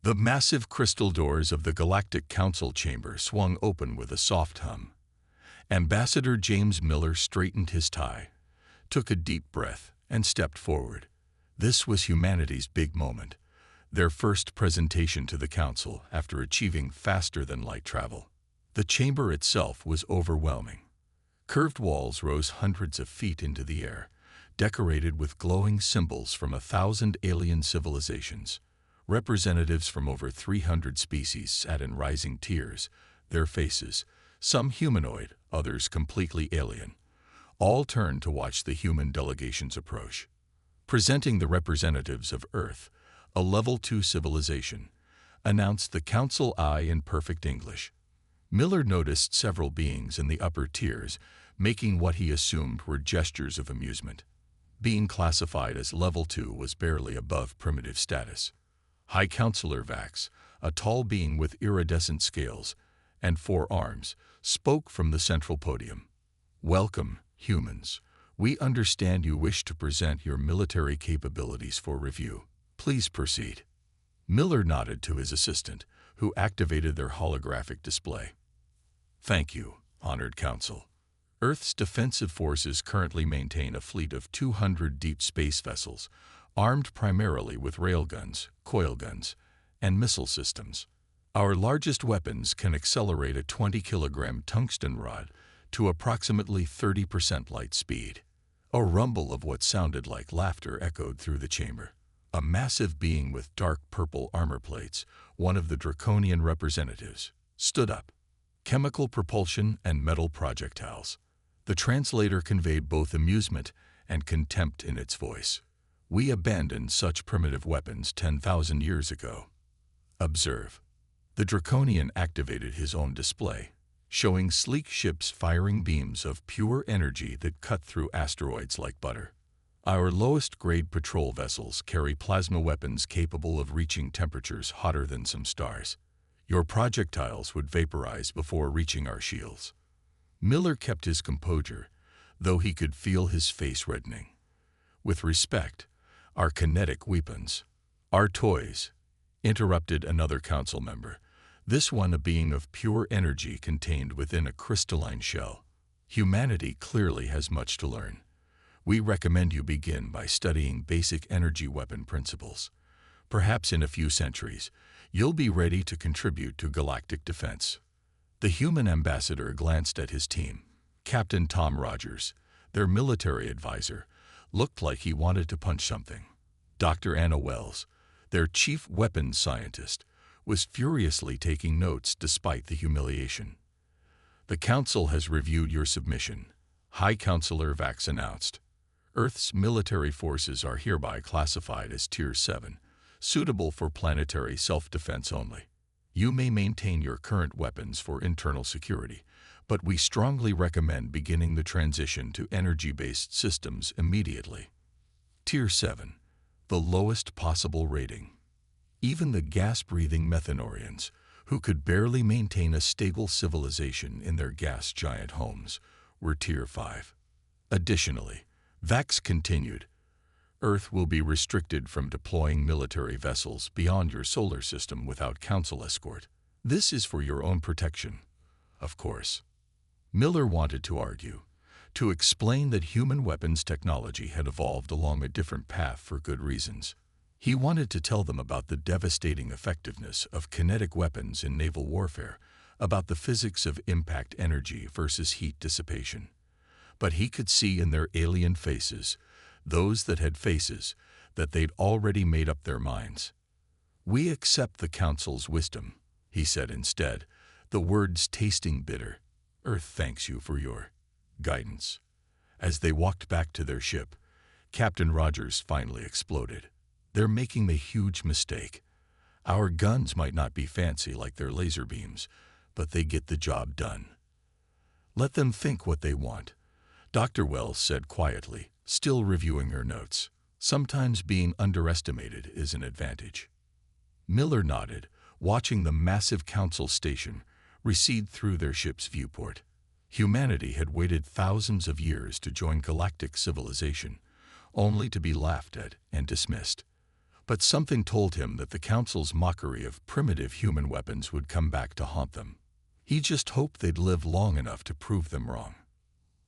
The massive crystal doors of the Galactic Council chamber swung open with a soft hum. Ambassador James Miller straightened his tie, took a deep breath, and stepped forward. This was humanity's big moment, their first presentation to the Council after achieving faster-than-light travel. The chamber itself was overwhelming. Curved walls rose hundreds of feet into the air, decorated with glowing symbols from 1,000 alien civilizations. Representatives from over 300 species sat in rising tiers, their faces, some humanoid, others completely alien, all turned to watch the human delegations approach. Presenting the representatives of Earth, a Level 2 civilization, announced the Council I in perfect English. Miller noticed several beings in the upper tiers making what he assumed were gestures of amusement. Being classified as Level 2 was barely above primitive status. High Counselor Vax, a tall being with iridescent scales and 4 arms, spoke from the central podium. "Welcome, humans. We understand you wish to present your military capabilities for review. Please proceed." Miller nodded to his assistant, who activated their holographic display. "Thank you, Honored Council. Earth's defensive forces currently maintain a fleet of 200 deep space vessels, armed primarily with railguns, coil guns, and missile systems. Our largest weapons can accelerate a 20-kilogram tungsten rod to approximately 30% light speed." A rumble of what sounded like laughter echoed through the chamber. A massive being with dark purple armor plates, one of the draconian representatives, stood up. "Chemical propulsion and metal projectiles." The translator conveyed both amusement and contempt in its voice. "We abandoned such primitive weapons 10,000 years ago. Observe." The draconian activated his own display, showing sleek ships firing beams of pure energy that cut through asteroids like butter. "Our lowest-grade patrol vessels carry plasma weapons capable of reaching temperatures hotter than some stars. Your projectiles would vaporize before reaching our shields." Miller kept his composure, though he could feel his face reddening. "With respect, our kinetic weapons." "Our toys," interrupted another council member, this one a being of pure energy contained within a crystalline shell. "Humanity clearly has much to learn. We recommend you begin by studying basic energy weapon principles. Perhaps in a few centuries, you'll be ready to contribute to galactic defense." The human ambassador glanced at his team. Captain Tom Rogers, their military advisor, looked like he wanted to punch something. Dr. Anna Wells, their chief weapons scientist, was furiously taking notes despite the humiliation. "The Council has reviewed your submission," High Counselor Vax announced. "Earth's military forces are hereby classified as Tier 7, suitable for planetary self-defense only. You may maintain your current weapons for internal security, but we strongly recommend beginning the transition to energy-based systems immediately." Tier 7, the lowest possible rating. Even the gas-breathing Methanorians, who could barely maintain a stable civilization in their gas giant homes, were Tier 5. Additionally, Vax continued, "Earth will be restricted from deploying military vessels beyond your solar system without Council escort. This is for your own protection, of course." Miller wanted to argue, to explain that human weapons technology had evolved along a different path for good reasons. He wanted to tell them about the devastating effectiveness of kinetic weapons in naval warfare, about the physics of impact energy versus heat dissipation. But he could see in their alien faces, those that had faces, that they'd already made up their minds. "We accept the Council's wisdom," he said instead, the words tasting bitter. "Earth thanks you for your guidance." As they walked back to their ship, Captain Rogers finally exploded. "They're making the huge mistake. Our guns might not be fancy like their laser beams, but they get the job done. Let them think what they want." Dr. Wells said quietly, still reviewing her notes. "Sometimes being underestimated is an advantage." Miller nodded, watching the massive Council station recede through their ship's viewport. Humanity had waited thousands of years to join galactic civilization, only to be laughed at and dismissed. But something told him that the Council's mockery of primitive human weapons would come back to haunt them. He just hoped they'd live long enough to prove them wrong.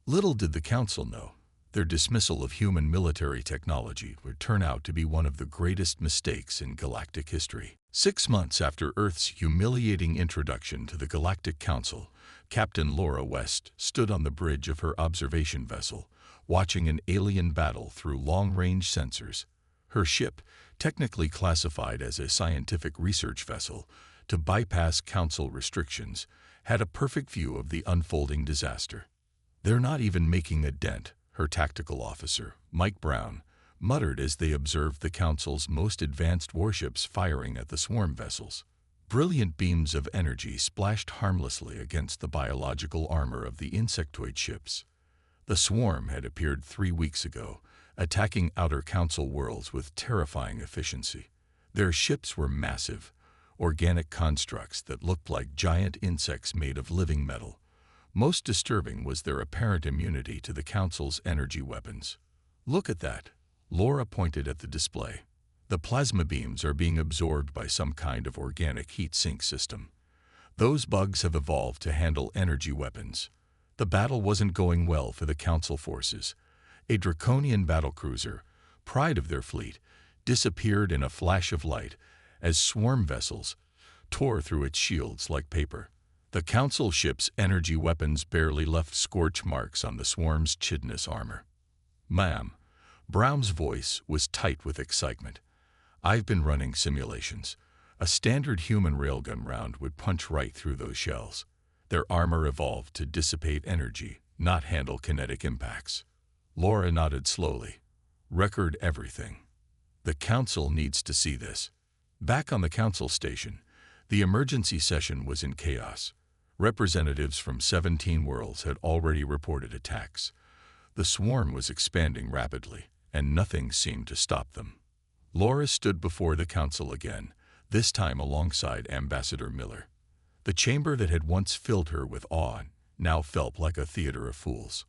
Little did the Council know, their dismissal of human military technology would turn out to be one of the greatest mistakes in galactic history. 6 months after Earth's humiliating introduction to the Galactic Council, Captain Laura West stood on the bridge of her observation vessel, watching an alien battle through long-range sensors. Her ship, technically classified as a scientific research vessel, to bypass Council restrictions, had a perfect view of the unfolding disaster. "They're not even making a dent," her tactical officer, Mike Brown, muttered as they observed the Council's most advanced warships firing at the swarm vessels. Brilliant beams of energy splashed harmlessly against the biological armor of the insectoid ships. The swarm had appeared 3 weeks ago, attacking outer Council worlds with terrifying efficiency. Their ships were massive, organic constructs that looked like giant insects made of living metal. Most disturbing was their apparent immunity to the Council's energy weapons. "Look at that," Laura pointed at the display. "The plasma beams are being absorbed by some kind of organic heat sink system. Those bugs have evolved to handle energy weapons." The battle wasn't going well for the Council forces. A draconian battlecruiser, pride of their fleet, disappeared in a flash of light as swarm vessels tore through its shields like paper. The Council ship's energy weapons barely left scorch marks on the swarm's chitinous armor. "Ma'am," Brown's voice was tight with excitement, "I've been running simulations. A standard human railgun round would punch right through those shells. Their armor evolved to dissipate energy, not handle kinetic impacts." Laura nodded slowly. "Record everything. The Council needs to see this." Back on the Council station, the emergency session was in chaos. Representatives from 17 worlds had already reported attacks. The swarm was expanding rapidly, and nothing seemed to stop them. Laura stood before the Council again, this time alongside Ambassador Miller. The chamber that had once filled her with awe now felt like a theater of fools.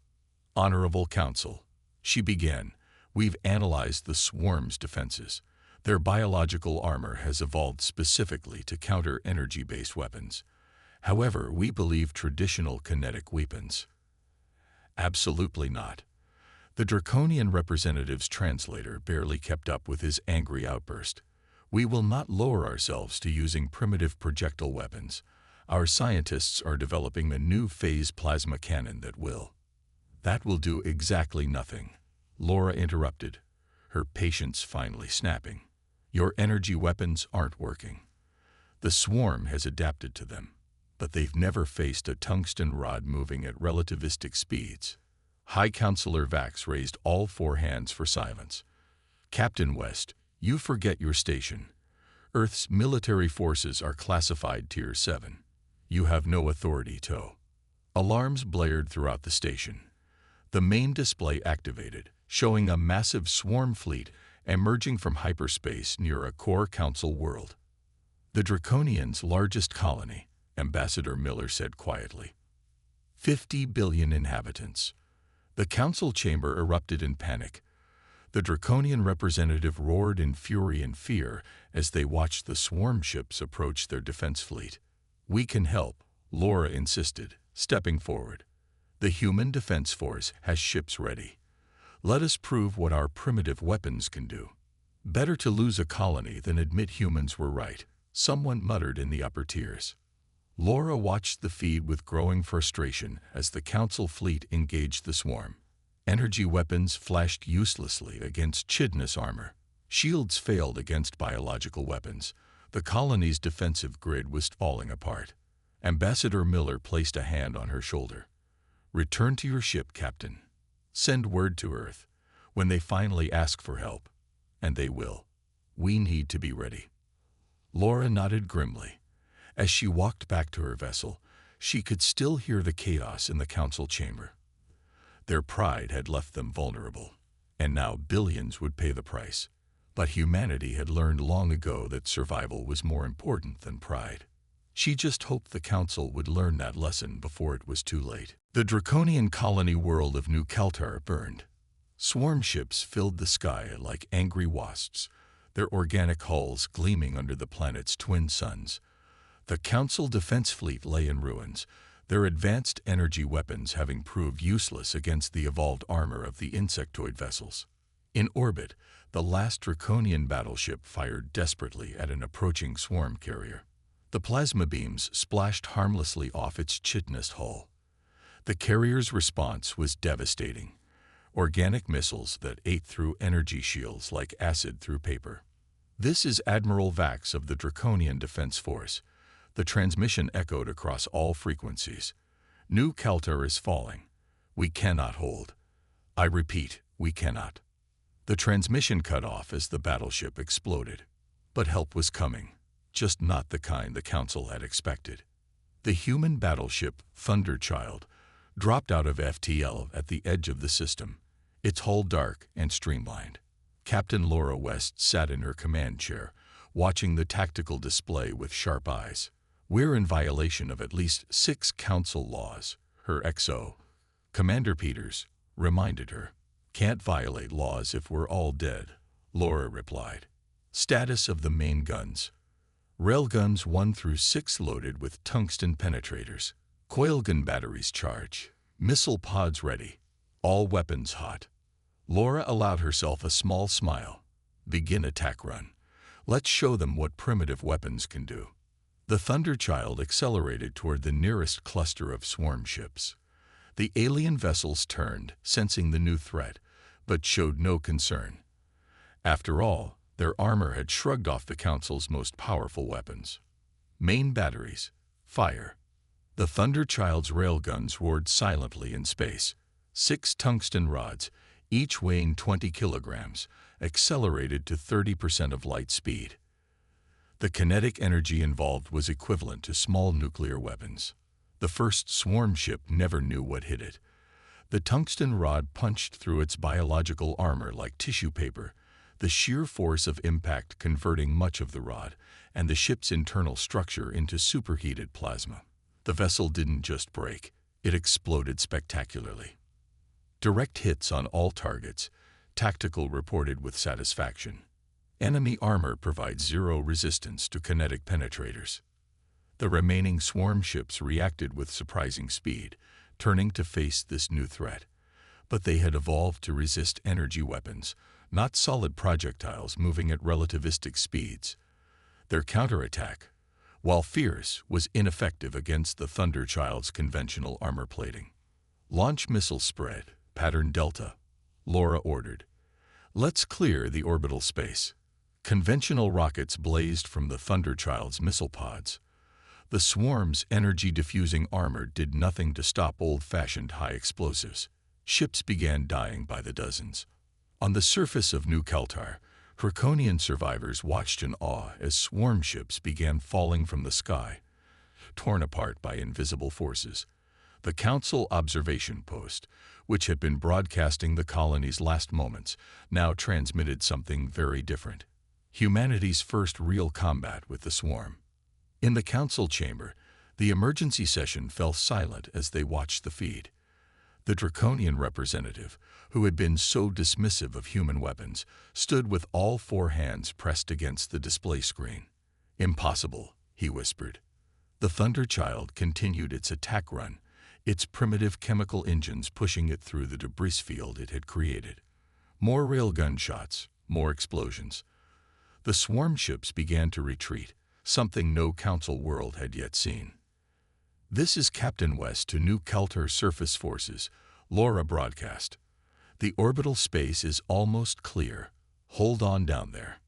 "Honorable Council," she began, "we've analyzed the swarm's defenses. Their biological armor has evolved specifically to counter energy-based weapons. However, we believe traditional kinetic weapons." "Absolutely not." The draconian representative's translator barely kept up with his angry outburst. "We will not lower ourselves to using primitive projectile weapons. Our scientists are developing a new phase plasma cannon that will." "That will do exactly nothing," Laura interrupted, her patience finally snapping. "Your energy weapons aren't working. The swarm has adapted to them, but they've never faced a tungsten rod moving at relativistic speeds." High Counselor Vax raised all 4 hands for silence. "Captain West, you forget your station. Earth's military forces are classified Tier 7. You have no authority to." Alarms blared throughout the station. The main display activated, showing a massive swarm fleet emerging from hyperspace near a core Council world. "The Draconians' largest colony," Ambassador Miller said quietly. 50 billion inhabitants. The Council chamber erupted in panic. The Draconian representative roared in fury and fear as they watched the swarm ships approach their defense fleet. "We can help," Laura insisted, stepping forward. "The Human Defense Force has ships ready. Let us prove what our primitive weapons can do." "Better to lose a colony than admit humans were right," someone muttered in the upper tiers. Laura watched the feed with growing frustration as the Council fleet engaged the swarm. Energy weapons flashed uselessly against chitinous armor. Shields failed against biological weapons. The colony's defensive grid was falling apart. Ambassador Miller placed a hand on her shoulder. "Return to your ship, Captain. Send word to Earth when they finally ask for help. And they will. We need to be ready." Laura nodded grimly. As she walked back to her vessel, she could still hear the chaos in the Council chamber. Their pride had left them vulnerable, and now billions would pay the price. But humanity had learned long ago that survival was more important than pride. She just hoped the Council would learn that lesson before it was too late. The draconian colony world of New Kaltar burned. Swarm ships filled the sky like angry wasps, their organic hulls gleaming under the planet's twin suns. The Council Defense Fleet lay in ruins, their advanced energy weapons having proved useless against the evolved armor of the insectoid vessels. In orbit, the last Draconian battleship fired desperately at an approaching swarm carrier. The plasma beams splashed harmlessly off its chitinous hull. The carrier's response was devastating. Organic missiles that ate through energy shields like acid through paper. "This is Admiral Vax of the Draconian Defense Force." The transmission echoed across all frequencies. "New Kaltar is falling. We cannot hold. I repeat, we cannot." The transmission cut off as the battleship exploded. But help was coming, just not the kind the Council had expected. The human battleship Thunderchild dropped out of FTL at the edge of the system, its hull dark and streamlined. Captain Laura West sat in her command chair, watching the tactical display with sharp eyes. "We're in violation of at least 6 Council laws," her XO, Commander Peters, reminded her. "Can't violate laws if we're all dead," Laura replied. Status of the main guns. Railguns 1 through 6 loaded with tungsten penetrators. Coilgun batteries charge. Missile pods ready. All weapons hot. Laura allowed herself a small smile. "Begin attack run. Let's show them what primitive weapons can do." The Thunderchild accelerated toward the nearest cluster of swarm ships. The alien vessels turned, sensing the new threat, but showed no concern. After all, their armor had shrugged off the Council's most powerful weapons. Main batteries. Fire. The Thunderchild's railguns roared silently in space. 6 tungsten rods, each weighing 20 kilograms, accelerated to 30% of light speed. The kinetic energy involved was equivalent to small nuclear weapons. The first swarm ship never knew what hit it. The tungsten rod punched through its biological armor like tissue paper, the sheer force of impact converting much of the rod and the ship's internal structure into superheated plasma. The vessel didn't just break, it exploded spectacularly. Direct hits on all targets, Tactical reported with satisfaction. Enemy armor provides 0 resistance to kinetic penetrators. The remaining swarm ships reacted with surprising speed, turning to face this new threat. But they had evolved to resist energy weapons, not solid projectiles moving at relativistic speeds. Their counterattack, while fierce, was ineffective against the Thunderchild's conventional armor plating. "Launch missile spread, pattern Delta," Laura ordered. "Let's clear the orbital space." Conventional rockets blazed from the Thunderchild's missile pods. The swarm's energy-diffusing armor did nothing to stop old-fashioned high explosives. Ships began dying by the dozens. On the surface of New Kaltar, Draconian survivors watched in awe as swarm ships began falling from the sky, torn apart by invisible forces. The Council observation post, which had been broadcasting the colony's last moments, now transmitted something very different. Humanity's first real combat with the swarm. In the Council chamber, the emergency session fell silent as they watched the feed. The Draconian representative, who had been so dismissive of human weapons, stood with all 4 hands pressed against the display screen. "Impossible," he whispered. The Thunderchild continued its attack run, its primitive chemical engines pushing it through the debris field it had created. More railgun shots, more explosions. The swarm ships began to retreat, something no Council world had yet seen. "This is Captain West to New Kaltar Surface Forces," Laura broadcast. "The orbital space is almost clear. Hold on down there."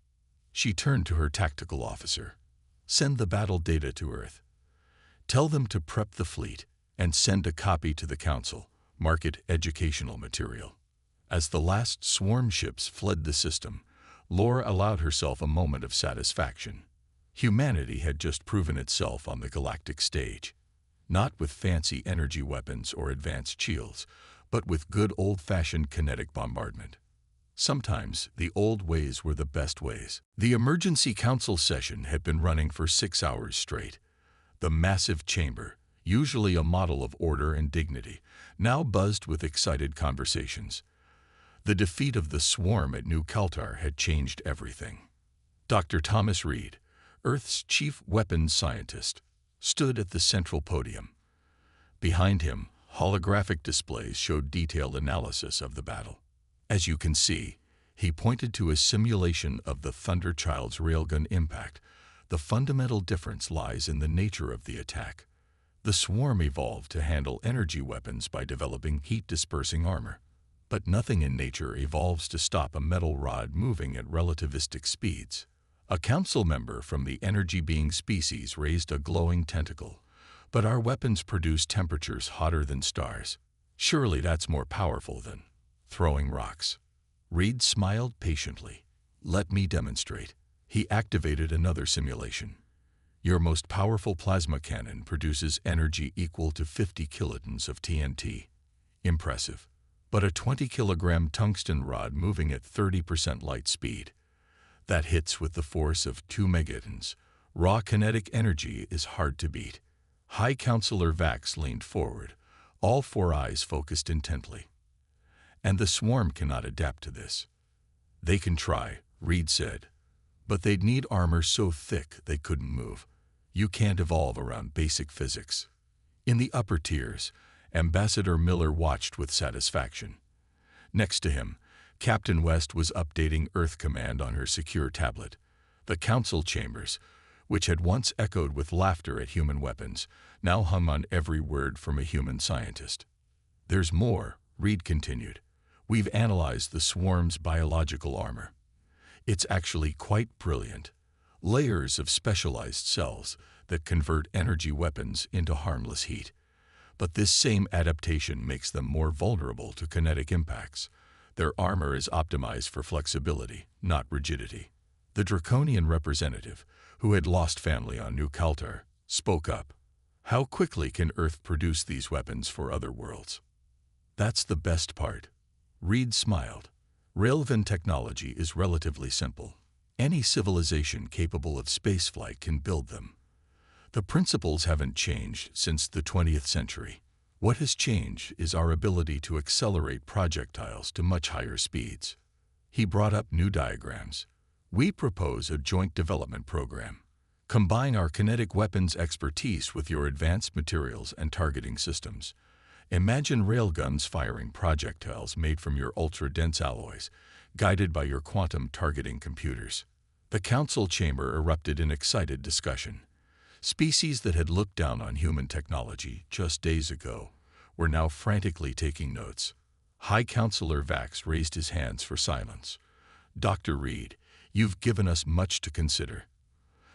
She turned to her tactical officer. "Send the battle data to Earth. Tell them to prep the fleet and send a copy to the Council. Mark it educational material." As the last swarm ships fled the system, Laura allowed herself a moment of satisfaction. Humanity had just proven itself on the galactic stage. Not with fancy energy weapons or advanced shields, but with good old-fashioned kinetic bombardment. Sometimes the old ways were the best ways. The emergency council session had been running for 6 hours straight. The massive chamber, usually a model of order and dignity, now buzzed with excited conversations. The defeat of the swarm at New Kaltar had changed everything. Dr. Thomas Reed, Earth's chief weapons scientist, stood at the central podium. Behind him, holographic displays showed detailed analysis of the battle. As you can see, he pointed to a simulation of the Thunderchild's railgun impact. The fundamental difference lies in the nature of the attack. The swarm evolved to handle energy weapons by developing heat-dispersing armor. But nothing in nature evolves to stop a metal rod moving at relativistic speeds. A council member from the energy-being species raised a glowing tentacle. But our weapons produce temperatures hotter than stars. Surely that's more powerful than throwing rocks. Reed smiled patiently. Let me demonstrate. He activated another simulation. Your most powerful plasma cannon produces energy equal to 50 kilotons of TNT. Impressive. But a 20-kilogram tungsten rod moving at 30% light speed. That hits with the force of 2 megatons. Raw kinetic energy is hard to beat. High Counselor Vax leaned forward, all 4 eyes focused intently. And the swarm cannot adapt to this. They can try, Reed said. But they'd need armor so thick they couldn't move. You can't evolve around basic physics. In the upper tiers, Ambassador Miller watched with satisfaction. Next to him, Captain West was updating Earth Command on her secure tablet. The council chambers, which had once echoed with laughter at human weapons, now hum on every word from a human scientist. There's more, Reed continued. We've analyzed the swarm's biological armor. It's actually quite brilliant. Layers of specialized cells that convert energy weapons into harmless heat. But this same adaptation makes them more vulnerable to kinetic impacts. Their armor is optimized for flexibility, not rigidity. The Draconian representative, who had lost family on New Kaltar, spoke up. How quickly can Earth produce these weapons for other worlds? That's the best part. Reed smiled. Railgun technology is relatively simple. Any civilization capable of spaceflight can build them. The principles haven't changed since the 20th century. What has changed is our ability to accelerate projectiles to much higher speeds. He brought up new diagrams. We propose a joint development program. Combine our kinetic weapons expertise with your advanced materials and targeting systems. Imagine railguns firing projectiles made from your ultra-dense alloys, guided by your quantum targeting computers. The council chamber erupted in excited discussion. Species that had looked down on human technology just days ago were now frantically taking notes. High Counselor Vax raised his hands for silence. Dr. Reed, you've given us much to consider.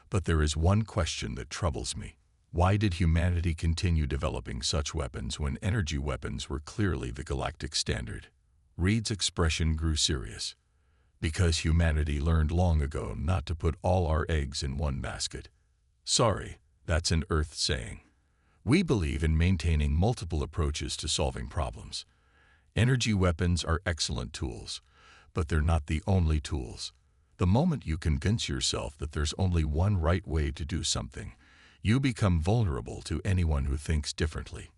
But there is one question that troubles me. Why did humanity continue developing such weapons when energy weapons were clearly the galactic standard? Reed's expression grew serious. Because humanity learned long ago not to put all our eggs in one basket. Sorry, that's an Earth saying. We believe in maintaining multiple approaches to solving problems. Energy weapons are excellent tools, but they're not the only tools. The moment you convince yourself that there's only one right way to do something, you become vulnerable to anyone who thinks differently.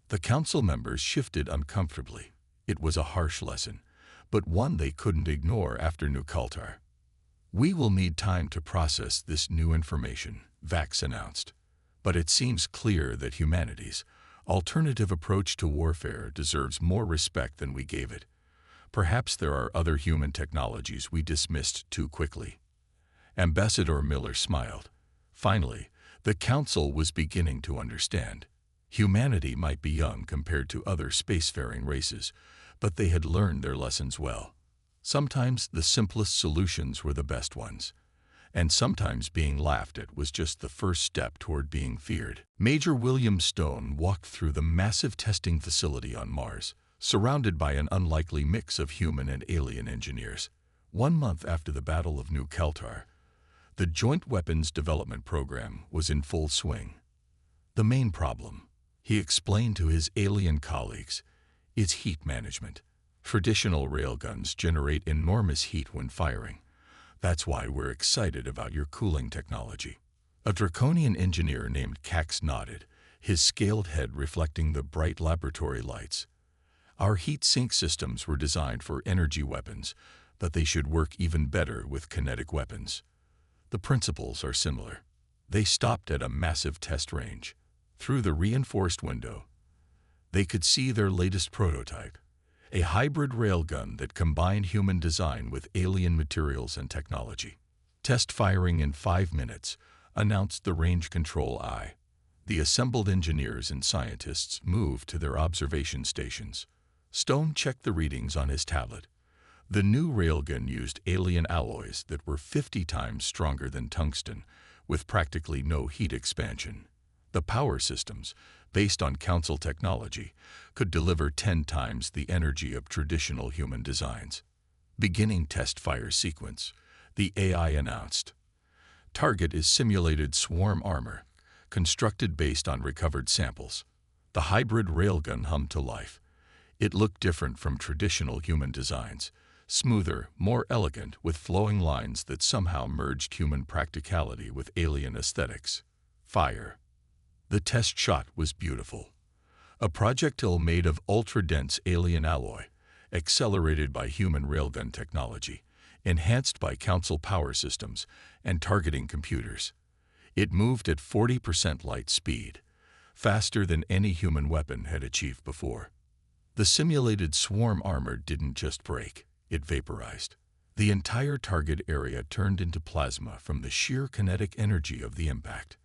The council members shifted uncomfortably. It was a harsh lesson, but one they couldn't ignore after New Kaltar. We will need time to process this new information, Vax announced. But it seems clear that humanity's alternative approach to warfare deserves more respect than we gave it. Perhaps there are other human technologies we dismissed too quickly. Ambassador Miller smiled. Finally, the council was beginning to understand. Humanity might be young compared to other spacefaring races, but they had learned their lessons well. Sometimes the simplest solutions were the best ones, and sometimes being laughed at was just the first step toward being feared. Major William Stone walked through the massive testing facility on Mars, surrounded by an unlikely mix of human and alien engineers. 1 month after the Battle of New Kaltar, the Joint Weapons Development Program was in full swing. The main problem, he explained to his alien colleagues, is heat management. Traditional railguns generate enormous heat when firing. That's why we're excited about your cooling technology. A Draconian engineer named Cax nodded, his scaled head reflecting the bright laboratory lights. Our heat sink systems were designed for energy weapons, but they should work even better with kinetic weapons. The principles are similar. They stopped at a massive test range. Through the reinforced window, they could see their latest prototype, a hybrid railgun that combined human design with alien materials and technology. Test firing in 5 minutes, announced the range control eye. The assembled engineers and scientists moved to their observation stations. Stone checked the readings on his tablet. The new railgun used alien alloys that were 50 times stronger than tungsten, with practically no heat expansion. The power systems, based on Council technology, could deliver 10 times the energy of traditional human designs. Beginning test fire sequence, the AI announced. Target is simulated swarm armor, constructed based on recovered samples. The hybrid railgun hummed to life. It looked different from traditional human designs, smoother, more elegant, with flowing lines that somehow merged human practicality with alien aesthetics. Fire. The test shot was beautiful. A projectile made of ultra-dense alien alloy, accelerated by human railgun technology, enhanced by Council power systems and targeting computers. It moved at 40% light speed, faster than any human weapon had achieved before. The simulated swarm armor didn't just break, it vaporized. The entire target area turned into plasma from the sheer kinetic energy of the impact.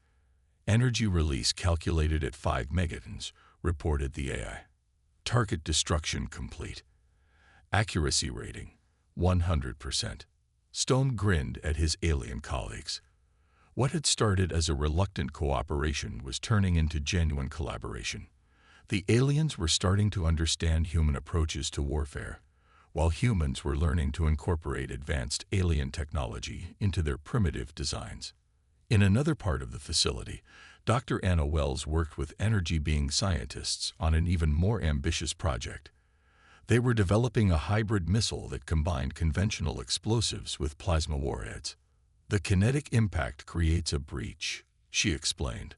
Energy release calculated at 5 megatons, reported the AI. Target destruction complete. Accuracy rating, 100%. Stone grinned at his alien colleagues. What had started as a reluctant cooperation was turning into genuine collaboration. The aliens were starting to understand human approaches to warfare, while humans were learning to incorporate advanced alien technology into their primitive designs. In another part of the facility, Dr. Anna Wells worked with energy being scientists on an even more ambitious project. They were developing a hybrid missile that combined conventional explosives with plasma warheads. The kinetic impact creates a breach, she explained,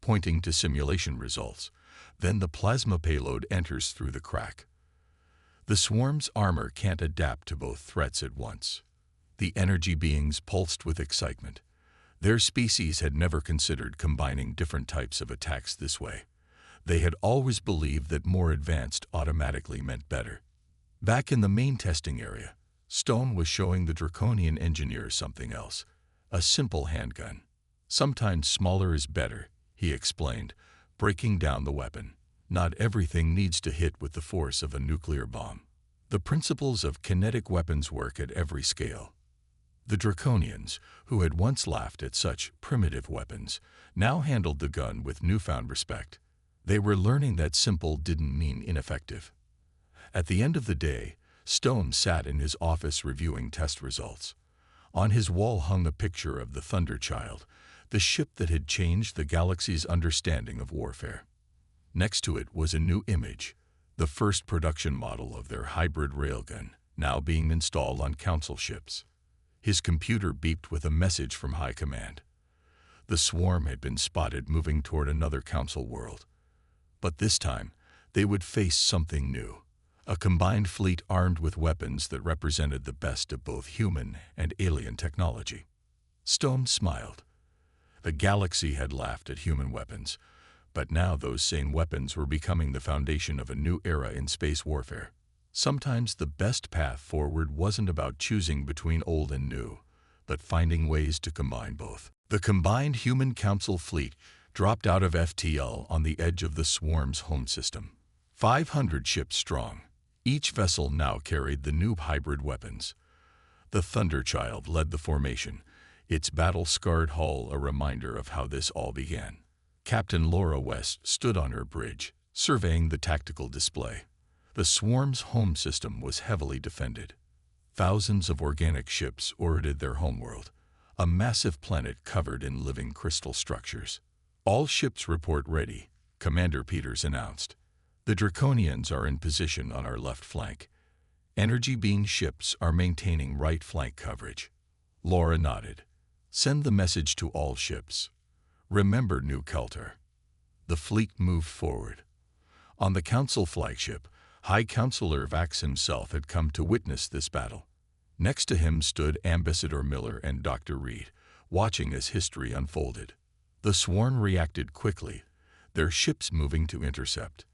pointing to simulation results. Then the plasma payload enters through the crack. The swarm's armor can't adapt to both threats at once. The energy beings pulsed with excitement. Their species had never considered combining different types of attacks this way. They had always believed that more advanced automatically meant better. Back in the main testing area, Stone was showing the Draconian engineers something else, a simple handgun. Sometimes smaller is better, he explained, breaking down the weapon. Not everything needs to hit with the force of a nuclear bomb. The principles of kinetic weapons work at every scale. The Draconians, who had once laughed at such primitive weapons, now handled the gun with newfound respect. They were learning that simple didn't mean ineffective. At the end of the day, Stone sat in his office reviewing test results. On his wall hung a picture of the Thunder Child, the ship that had changed the galaxy's understanding of warfare. Next to it was a new image, the first production model of their hybrid railgun, now being installed on Council ships. His computer beeped with a message from High Command. The swarm had been spotted moving toward another Council world. But this time, they would face something new, a combined fleet armed with weapons that represented the best of both human and alien technology. Stone smiled. The galaxy had laughed at human weapons, but now those same weapons were becoming the foundation of a new era in space warfare. Sometimes the best path forward wasn't about choosing between old and new, but finding ways to combine both. The combined human Council fleet dropped out of FTL on the edge of the swarm's home system. 500 ships strong, each vessel now carried the new hybrid weapons. The Thunderchild led the formation, its battle-scarred hull a reminder of how this all began. Captain Laura West stood on her bridge, surveying the tactical display. The swarm's home system was heavily defended. Thousands of organic ships orbited their homeworld, a massive planet covered in living crystal structures. All ships report ready, Commander Peters announced. The Draconians are in position on our left flank. Energy being ships are maintaining right flank coverage. Laura nodded. Send the message to all ships. Remember New Kelter. The fleet moved forward. On the Council flagship, High Counselor Vax himself had come to witness this battle. Next to him stood Ambassador Miller and Dr. Reed, watching as history unfolded. The swarm reacted quickly, their ships moving to intercept.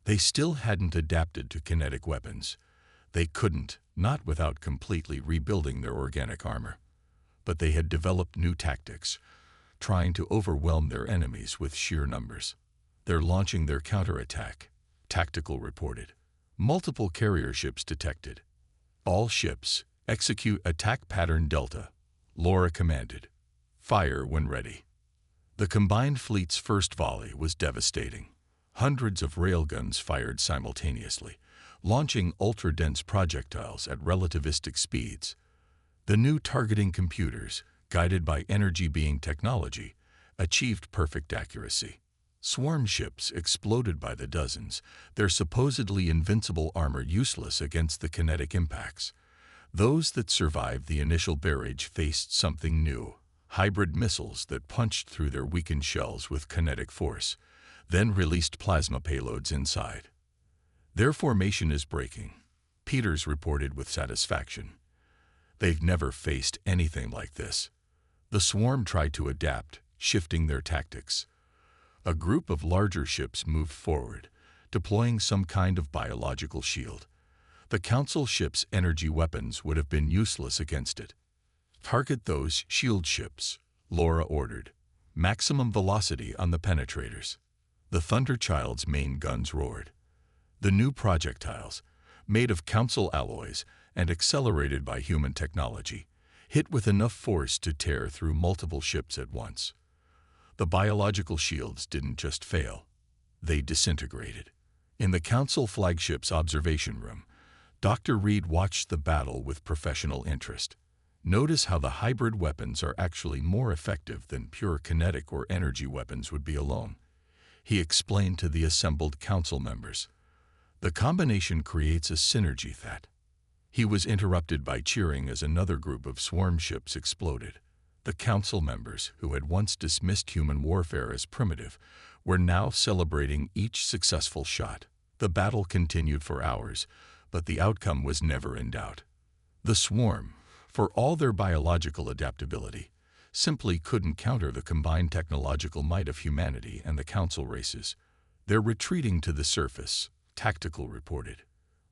They still hadn't adapted to kinetic weapons. They couldn't, not without completely rebuilding their organic armor. But they had developed new tactics, trying to overwhelm their enemies with sheer numbers. They're launching their counterattack, Tactical reported. Multiple carrier ships detected. All ships, execute attack pattern Delta, Laura commanded. Fire when ready. The combined fleet's first volley was devastating. Hundreds of railguns fired simultaneously, launching ultra-dense projectiles at relativistic speeds. The new targeting computers, guided by energy being technology, achieved perfect accuracy. Swarm ships exploded by the dozens, their supposedly invincible armor useless against the kinetic impacts. Those that survived the initial barrage faced something new, hybrid missiles that punched through their weakened shells with kinetic force, then released plasma payloads inside. Their formation is breaking, Peters reported with satisfaction. They've never faced anything like this. The swarm tried to adapt, shifting their tactics. A group of larger ships moved forward, deploying some kind of biological shield. The Council ship's energy weapons would have been useless against it. Target those shield ships, Laura ordered. Maximum velocity on the penetrators. The Thunderchild's main guns roared. The new projectiles, made of Council alloys and accelerated by human technology, hit with enough force to tear through multiple ships at once. The biological shields didn't just fail, they disintegrated. In the Council flagship's observation room, Dr. Reed watched the battle with professional interest. Notice how the hybrid weapons are actually more effective than pure kinetic or energy weapons would be alone. He explained to the assembled Council members. The combination creates a synergy that. He was interrupted by cheering as another group of swarm ships exploded. The Council members, who had once dismissed human warfare as primitive, were now celebrating each successful shot. The battle continued for hours, but the outcome was never in doubt. The swarm, for all their biological adaptability, simply couldn't counter the combined technological might of humanity and the Council races. They're retreating to the surface, Tactical reported,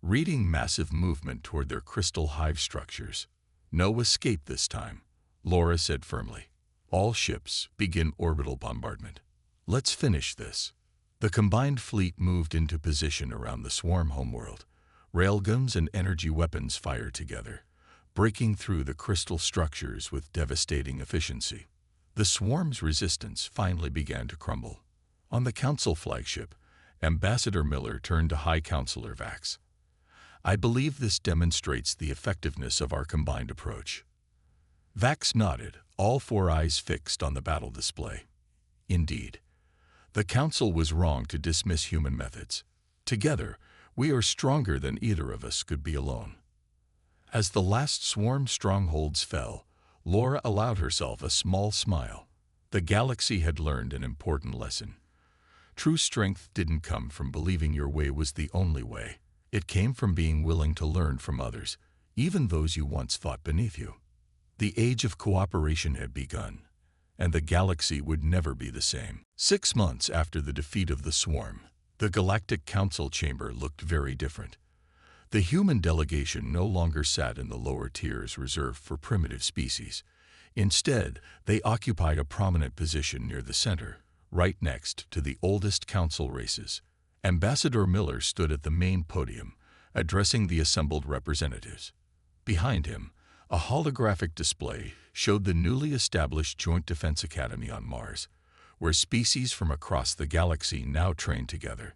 reading massive movement toward their crystal hive structures. No escape this time, Laura said firmly. All ships begin orbital bombardment. Let's finish this. The combined fleet moved into position around the swarm homeworld. Railguns and energy weapons fired together, breaking through the crystal structures with devastating efficiency. The swarm's resistance finally began to crumble. On the Council flagship, Ambassador Miller turned to High Counselor Vax. I believe this demonstrates the effectiveness of our combined approach. Vax nodded, all four eyes fixed on the battle display. Indeed, the Council was wrong to dismiss human methods. Together, we are stronger than either of us could be alone. As the last swarm strongholds fell, Laura allowed herself a small smile. The galaxy had learned an important lesson. True strength didn't come from believing your way was the only way. It came from being willing to learn from others, even those you once thought beneath you. The age of cooperation had begun, and the galaxy would never be the same. 6 months after the defeat of the swarm, the Galactic Council chamber looked very different. The human delegation no longer sat in the lower tiers reserved for primitive species. Instead, they occupied a prominent position near the center, right next to the oldest Council races. Ambassador Miller stood at the main podium, addressing the assembled representatives. Behind him, a holographic display showed the newly established Joint Defense Academy on Mars, where species from across the galaxy now trained together.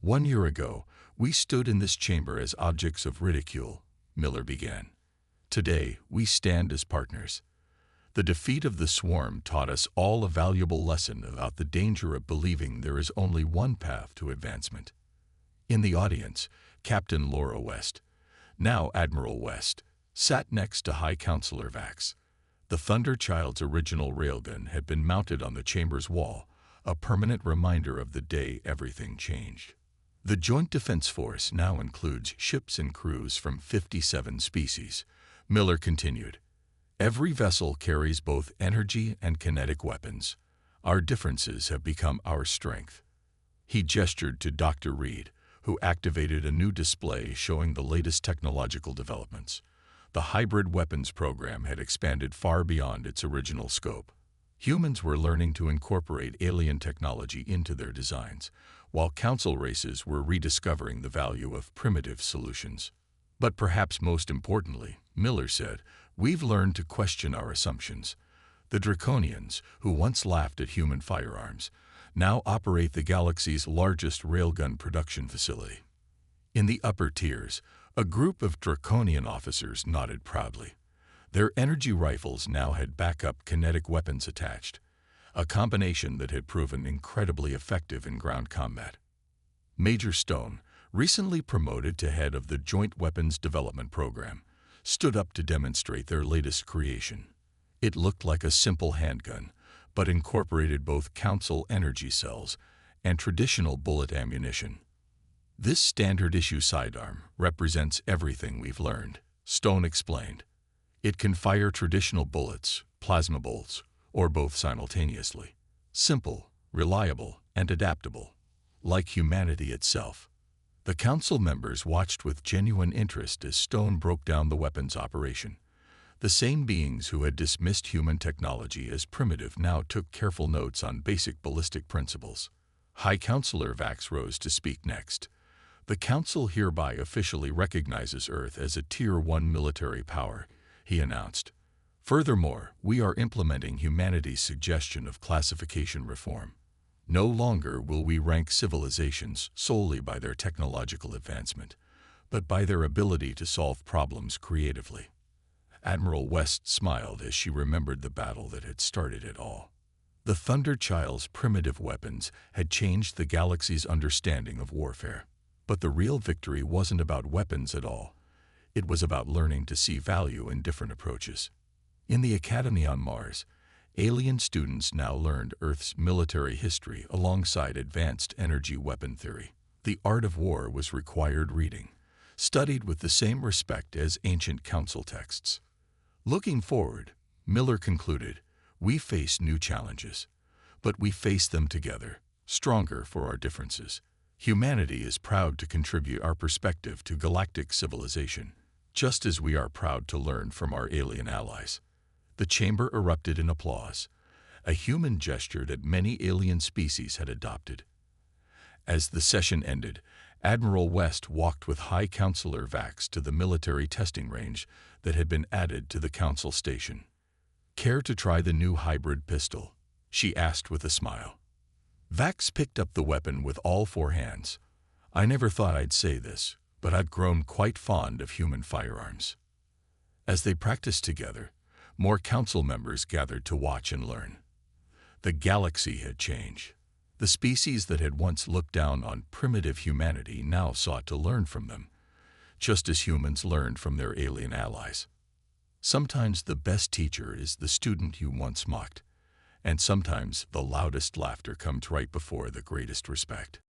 1 year ago, we stood in this chamber as objects of ridicule, Miller began. Today, we stand as partners. The defeat of the swarm taught us all a valuable lesson about the danger of believing there is only one path to advancement. In the audience, Captain Laura West, now Admiral West, sat next to High Counselor Vax. The Thunderchild's original railgun had been mounted on the chamber's wall, a permanent reminder of the day everything changed. The Joint Defense Force now includes ships and crews from 57 species, Miller continued. Every vessel carries both energy and kinetic weapons. Our differences have become our strength." He gestured to Dr. Reed, who activated a new display showing the latest technological developments. The hybrid weapons program had expanded far beyond its original scope. Humans were learning to incorporate alien technology into their designs, while council races were rediscovering the value of primitive solutions. "But perhaps most importantly," Miller said, "we've learned to question our assumptions. The Draconians, who once laughed at human firearms, now operate the galaxy's largest railgun production facility." In the upper tiers, a group of Draconian officers nodded proudly. Their energy rifles now had backup kinetic weapons attached, a combination that had proven incredibly effective in ground combat. Major Stone, recently promoted to head of the Joint Weapons Development Program, stood up to demonstrate their latest creation. It looked like a simple handgun, but incorporated both Council energy cells and traditional bullet ammunition. "This standard-issue sidearm represents everything we've learned," Stone explained. "It can fire traditional bullets, plasma bolts, or both simultaneously. Simple, reliable, and adaptable, like humanity itself." The council members watched with genuine interest as Stone broke down the weapons operation. The same beings who had dismissed human technology as primitive now took careful notes on basic ballistic principles. High Counselor Vax rose to speak next. "The Council hereby officially recognizes Earth as a Tier 1 military power," he announced. "Furthermore, we are implementing humanity's suggestion of classification reform. No longer will we rank civilizations solely by their technological advancement, but by their ability to solve problems creatively." Admiral West smiled as she remembered the battle that had started it all. The Thunder Child's primitive weapons had changed the galaxy's understanding of warfare. But the real victory wasn't about weapons at all. It was about learning to see value in different approaches. In the Academy on Mars, alien students now learned Earth's military history alongside advanced energy weapon theory. The art of war was required reading, studied with the same respect as ancient council texts. Looking forward, Miller concluded, "We face new challenges, but we face them together, stronger for our differences. Humanity is proud to contribute our perspective to galactic civilization, just as we are proud to learn from our alien allies." The chamber erupted in applause, a human gesture that many alien species had adopted. As the session ended, Admiral West walked with High Counselor Vax to the military testing range that had been added to the council station. "Care to try the new hybrid pistol?" she asked with a smile. Vax picked up the weapon with all four hands. "I never thought I'd say this, but I've grown quite fond of human firearms." As they practiced together, more council members gathered to watch and learn. The galaxy had changed. The species that had once looked down on primitive humanity now sought to learn from them, just as humans learned from their alien allies. Sometimes the best teacher is the student you once mocked, and sometimes the loudest laughter comes right before the greatest respect.